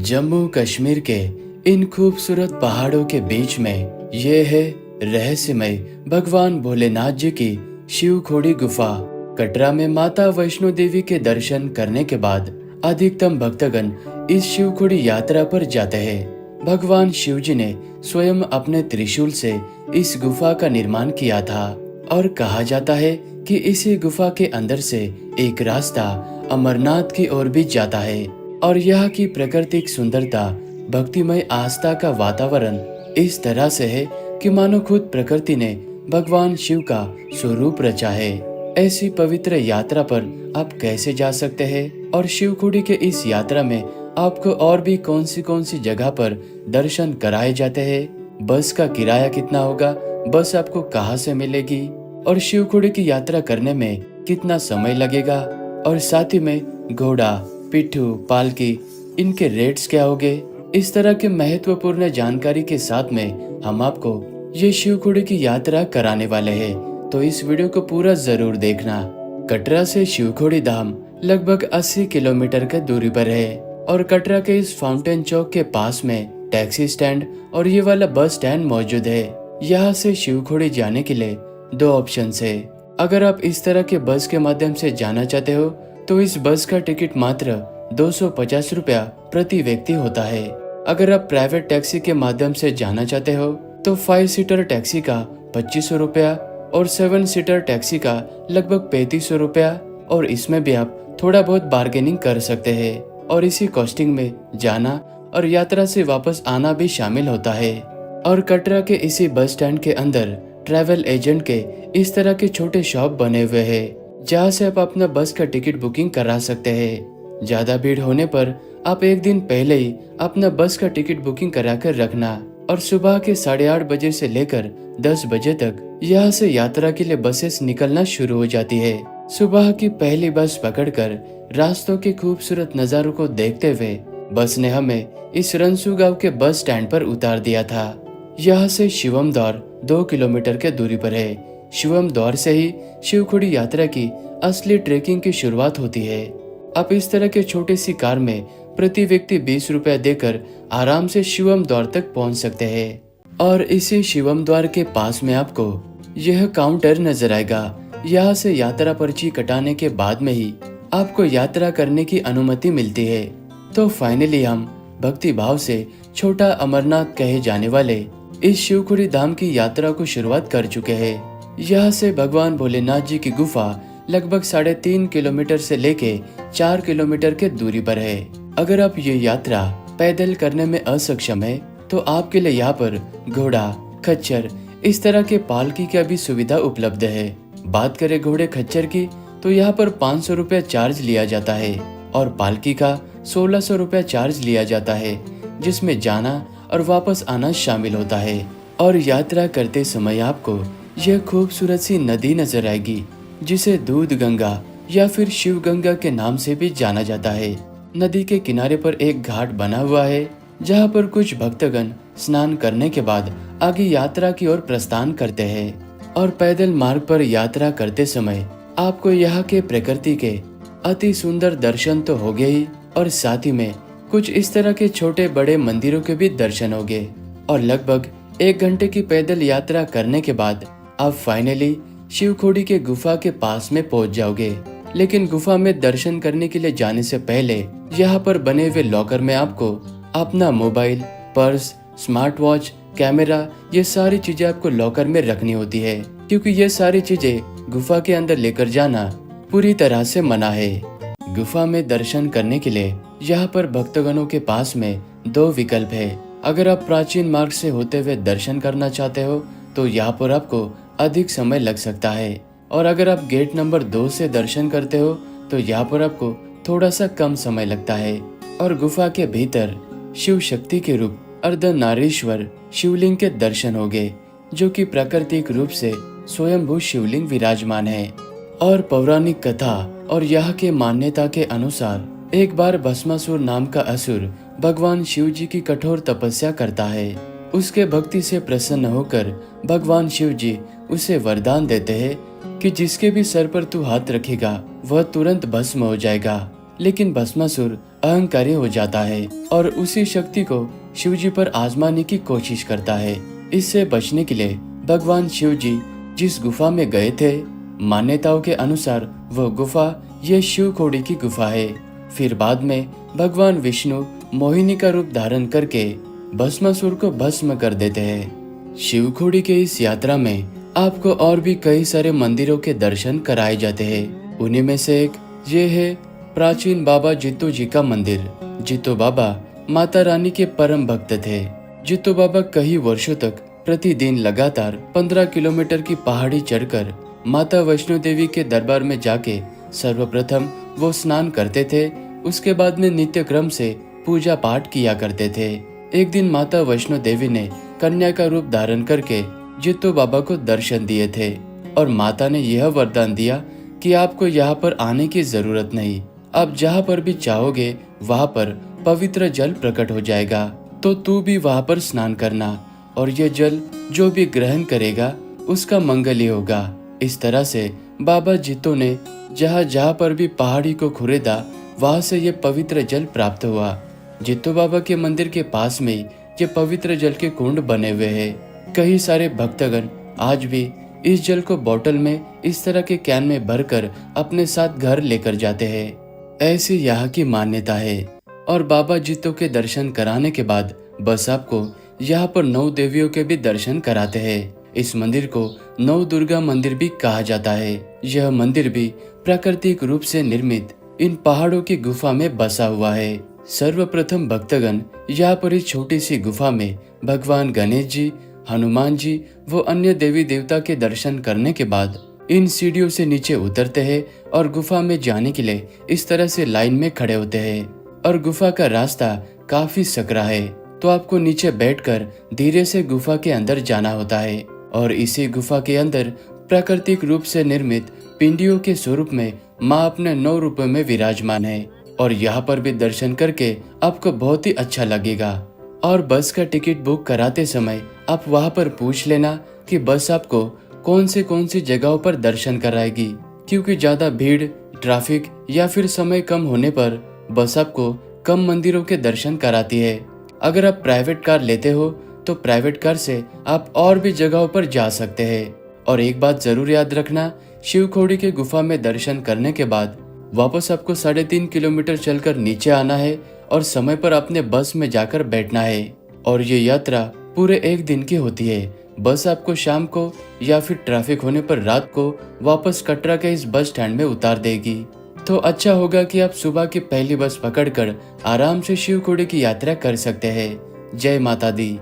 जम्मू कश्मीर के इन खूबसूरत पहाड़ों के बीच में ये है रहस्यमय भगवान भोलेनाथ जी की शिव खोड़ी गुफा। कटरा में माता वैष्णो देवी के दर्शन करने के बाद अधिकतम भक्तगण इस शिव खोड़ी यात्रा पर जाते हैं। भगवान शिव जी ने स्वयं अपने त्रिशूल से इस गुफा का निर्माण किया था और कहा जाता है कि इसी गुफा के अंदर से एक रास्ता अमरनाथ की ओर भी जाता है और यहाँ की प्राकृतिक सुंदरता, भक्तिमय आस्था का वातावरण इस तरह से है कि मानो खुद प्रकृति ने भगवान शिव का स्वरूप रचा है। ऐसी पवित्र यात्रा पर आप कैसे जा सकते हैं और शिवखोड़ी के इस यात्रा में आपको और भी कौन सी जगह पर दर्शन कराए जाते हैं, बस का किराया कितना होगा, बस आपको कहाँ से मिलेगी और शिवखोड़ी की यात्रा करने में कितना समय लगेगा और साथ ही में घोड़ा, पिट्ठू, पालकी, इनके रेट्स क्या होंगे। इस तरह के महत्वपूर्ण जानकारी के साथ में हम आपको ये शिवखोड़ी की यात्रा कराने वाले हैं, तो इस वीडियो को पूरा जरूर देखना। कटरा से शिवखोड़ी धाम लगभग 80 किलोमीटर की दूरी पर है और कटरा के इस फाउंटेन चौक के पास में टैक्सी स्टैंड और ये वाला बस स्टैंड मौजूद है। यहाँ से शिवखोड़ी जाने के लिए दो ऑप्शन है। अगर आप इस तरह के बस के माध्यम से जाना चाहते हो तो इस बस का टिकट मात्र 250 रुपया प्रति व्यक्ति होता है। अगर आप प्राइवेट टैक्सी के माध्यम से जाना चाहते हो तो 5 सीटर टैक्सी का 2500 रुपया और 7 सीटर टैक्सी का लगभग 3500 रुपया, और इसमें भी आप थोड़ा बहुत बार्गेनिंग कर सकते हैं और इसी कॉस्टिंग में जाना और यात्रा से वापस आना भी शामिल होता है। और कटरा के इसी बस स्टैंड के अंदर ट्रैवल एजेंट के इस तरह के छोटे शॉप बने हुए हैं जहाँ से आप अपना बस का टिकट बुकिंग करा सकते हैं। ज्यादा भीड़ होने पर आप एक दिन पहले ही अपना बस का टिकट बुकिंग करा कर रखना और सुबह के 8:30 बजे से लेकर 10 बजे तक यहाँ से यात्रा के लिए बसेस निकलना शुरू हो जाती है। सुबह की पहली बस पकड़कर रास्तों के खूबसूरत नजारों को देखते हुए बस ने हमें इस रंसू गांव के बस स्टैंड पर उतार दिया था। यहाँ से शिवम दौर 2 किलोमीटर के दूरी पर है। शिवम दौर से ही शिवखोड़ी यात्रा की असली ट्रेकिंग की शुरुआत होती है। आप इस तरह के छोटी सी कार में प्रति व्यक्ति 20 रुपया देकर आराम से शिवम द्वार तक पहुंच सकते हैं। और इसी शिवम द्वार के पास में आपको यह काउंटर नजर आएगा। यहाँ से यात्रा पर्ची कटाने के बाद में ही आपको यात्रा करने की अनुमति मिलती है। तो फाइनली हम भक्ति भाव से छोटा अमरनाथ कहे जाने वाले इस शिवखोड़ी धाम की यात्रा को शुरुआत कर चुके हैं। यहाँ से भगवान भोलेनाथ जी की गुफा लगभग 3.5 किलोमीटर से लेके 4 किलोमीटर के दूरी पर है। अगर आप ये यात्रा पैदल करने में असक्षम है तो आपके लिए यहाँ पर घोड़ा, खच्चर, इस तरह के पालकी की भी सुविधा उपलब्ध है। बात करें घोड़े खच्चर की तो यहाँ पर 500 रुपया चार्ज लिया जाता है और पालकी का 1600 रुपया चार्ज लिया जाता है, जिसमें जाना और वापस आना शामिल होता है। और यात्रा करते समय आपको यह खूबसूरत सी नदी नजर आएगी जिसे दूध गंगा या फिर शिव गंगा के नाम से भी जाना जाता है। नदी के किनारे पर एक घाट बना हुआ है जहाँ पर कुछ भक्तगण स्नान करने के बाद आगे यात्रा की ओर प्रस्थान करते हैं। और पैदल मार्ग पर यात्रा करते समय आपको यहाँ के प्रकृति के अति सुंदर दर्शन तो हो गए ही और साथ ही में कुछ इस तरह के छोटे बड़े मंदिरों के भी दर्शन हो गए। और लगभग 1 घंटे की पैदल यात्रा करने के बाद आप फाइनली शिवखोड़ी के गुफा के पास में पहुंच जाओगे। लेकिन गुफा में दर्शन करने के लिए जाने से पहले यहाँ पर बने हुए लॉकर में आपको अपना mobile, purse, smart watch, camera, ये सारी चीजें आपको लॉकर में रखनी होती है, क्योंकि ये सारी चीजें गुफा के अंदर लेकर जाना पूरी तरह से मना है। गुफा में दर्शन करने के लिए यहाँ पर भक्तगणों के पास में 2 विकल्प है। अगर आप प्राचीन मार्ग से होते हुए दर्शन करना चाहते हो तो यहाँ पर आपको अधिक समय लग सकता है, और अगर आप गेट नंबर 2 से दर्शन करते हो तो यहाँ पर आपको थोड़ा सा कम समय लगता है। और गुफा के भीतर शिव शक्ति के रूप अर्धनारीश्वर शिवलिंग के दर्शन हो गए, जो कि प्राकृतिक रूप से स्वयंभू शिवलिंग विराजमान है। और पौराणिक कथा और यहाँ के मान्यता के अनुसार एक बार भस्मासुर नाम का असुर भगवान शिव जी की कठोर तपस्या करता है। उसके भक्ति से प्रसन्न होकर भगवान शिव जी उसे वरदान देते हैं कि जिसके भी सर पर तू हाथ रखेगा वह तुरंत भस्म हो जाएगा। लेकिन भस्मासुर अहंकारी हो जाता है और उसी शक्ति को शिव जी पर आजमाने की कोशिश करता है। इससे बचने के लिए भगवान शिव जी जिस गुफा में गए थे, मान्यताओं के अनुसार वह गुफा ये शिव खोड़ी की गुफा है। फिर बाद में भगवान विष्णु मोहिनी का रूप धारण करके भस्मासुर को भस्म कर देते हैं। शिव खोड़ी के इस यात्रा में आपको और भी कई सारे मंदिरों के दर्शन कराए जाते हैं। उन्हीं में से एक ये है प्राचीन बाबा जित्तो जी का मंदिर। जित्तो बाबा माता रानी के परम भक्त थे। जित्तो बाबा कई वर्षों तक प्रतिदिन लगातार 15 किलोमीटर की पहाड़ी चढ़कर माता वैष्णो देवी के दरबार में जाके सर्वप्रथम वो स्नान करते थे। उसके बाद में नित्य क्रम से पूजा पाठ किया करते थे। एक दिन माता वैष्णो देवी ने कन्या का रूप धारण करके जित्तो बाबा को दर्शन दिए थे और माता ने यह वरदान दिया कि आपको यहाँ पर आने की जरूरत नहीं, आप जहाँ पर भी चाहोगे वहाँ पर पवित्र जल प्रकट हो जाएगा, तो तू भी वहाँ पर स्नान करना और ये जल जो भी ग्रहण करेगा उसका मंगल ही होगा। इस तरह से बाबा जित्तो ने जहाँ जहाँ पर भी पहाड़ी को खुरेदा वहाँ से ये पवित्र जल प्राप्त हुआ। जित्तो बाबा के मंदिर के पास में ये पवित्र जल के कुंड बने हुए हैं। कई सारे भक्तगण आज भी इस जल को बोतल में इस तरह के कैन में भरकर अपने साथ घर लेकर जाते हैं। ऐसी यहाँ की मान्यता है। और बाबा जित्तो के दर्शन कराने के बाद बस आपको यहाँ पर 9 देवियों के भी दर्शन कराते हैं। इस मंदिर को 9 दुर्गा मंदिर भी कहा जाता है। यह मंदिर भी प्राकृतिक रूप से निर्मित इन पहाड़ों की गुफा में बसा हुआ है। सर्वप्रथम भक्तगण यहाँ पर इस छोटी सी गुफा में भगवान गणेश जी, हनुमान जी व अन्य देवी देवता के दर्शन करने के बाद इन सीढ़ियों से नीचे उतरते हैं और गुफा में जाने के लिए इस तरह से लाइन में खड़े होते हैं। और गुफा का रास्ता काफी सकरा है, तो आपको नीचे बैठकर धीरे से गुफा के अंदर जाना होता है। और इसी गुफा के अंदर प्राकृतिक रूप से निर्मित पिंडियों के स्वरूप में माँ अपने 9 रूपों में विराजमान है। और यहाँ पर भी दर्शन करके आपको बहुत ही अच्छा लगेगा। और बस का टिकट बुक कराते समय आप वहाँ पर पूछ लेना कि बस आपको कौन सी जगहों पर दर्शन कराएगी, क्योंकि ज्यादा भीड़, ट्रैफिक या फिर समय कम होने पर बस आपको कम मंदिरों के दर्शन कराती है। अगर आप प्राइवेट कार लेते हो तो प्राइवेट कार से आप और भी जगहों पर जा सकते हैं। और एक बात जरूर याद रखना, शिव खोड़ी के गुफा में दर्शन करने के बाद वापस आपको 3.5 किलोमीटर चलकर नीचे आना है और समय पर अपने बस में जाकर बैठना है। और ये यात्रा पूरे 1 दिन की होती है। बस आपको शाम को या फिर ट्रैफिक होने पर रात को वापस कटरा के इस बस स्टैंड में उतार देगी। तो अच्छा होगा कि आप सुबह की पहली बस पकड़कर आराम से शिव खोड़ी की यात्रा कर सकते हैं। जय माता दी।